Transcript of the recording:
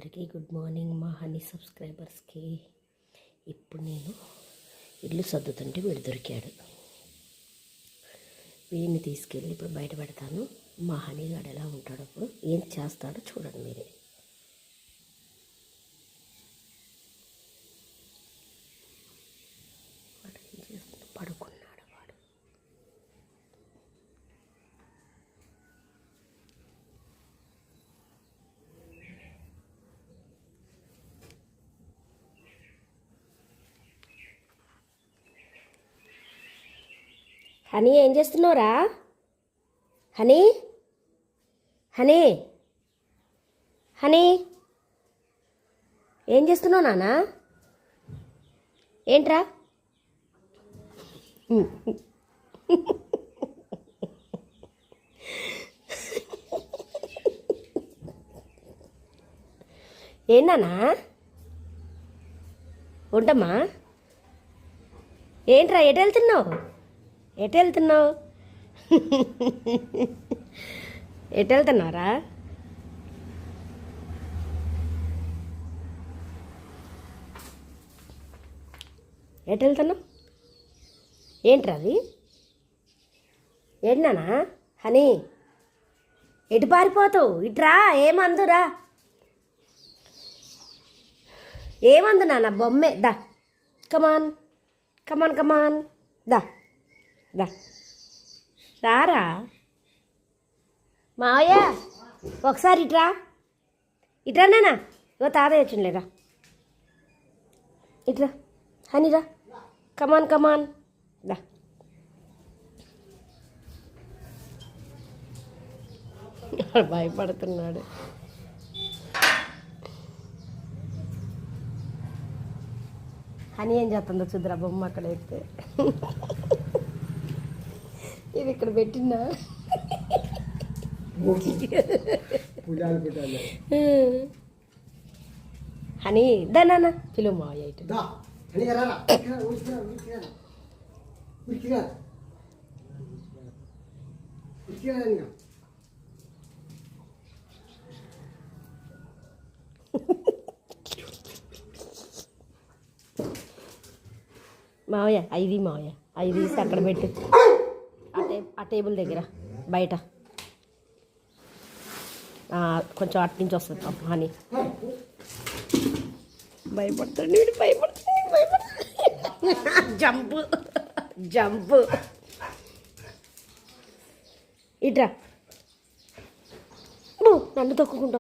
అందరికీ good morning. మా honey సబ్స్క్రైబర్స్కి ఇప్పుడు నేను ఇల్లు సర్దుతుంటే వీడు దొరికాడు. వీడిని తీసుకెళ్ళి ఇప్పుడు బయట పెడతాను. మా హనీగాడు ఎలా ఉంటాడో అప్పుడు ఏం చేస్తాడో చూడండి మీరే. వాడు ఏం చేస్తున్నాడు? పడుకున్నాడు వాడు. హనీ ఏం చేస్తున్నావురా? హనీ హనీ హనీ ఏం చేస్తున్నావు నాన్న? ఏంట్రా? ఏంటన్నా? ఉంటామా? ఏంట్రా ఎటు వెళ్తున్నావు? ఎటు వెళ్తున్నావు? ఎటు వెళ్తున్నారా? ఎటు వెళ్తున్నావు? ఏంట్రా అది? ఏంటన్నా? హనీ ఎటు పారిపోతావు? ఇట్రా, ఏమందురా? ఏమందు నాన్న? బొమ్మే. దా కమాన్ కమాన్ కమాన్, దా దా రారా మావయ్య, ఒకసారి ఇట్రా. ఇట్రా నాన్న. ఇగో తాతయ్య వచ్చిందిలేరా. ఇట్రా హనీరా, కమాన్ కమాన్, దా. భయపడుతున్నాడు. హనీ ఏం చేస్తుందో చూద్దురా. బొమ్మ అక్కడ ఎత్తే ఇది ఇక్కడ పెట్టినా. హనీ దా నాన్న, పిలువు మావయ్య ఇటు. మావయ్య ఐది, మావయ్య ఐదు తీసి అక్కడ పెట్టు, ఆ టేబుల్ దగ్గర బయట. కొంచెం అటు నుంచి వస్తుంది పాపం హనీ. భయపడుతుంది వీడు, భయపడుతుంది. Jump jump. ఇట్రా, నన్ను తొక్కుకుంటా.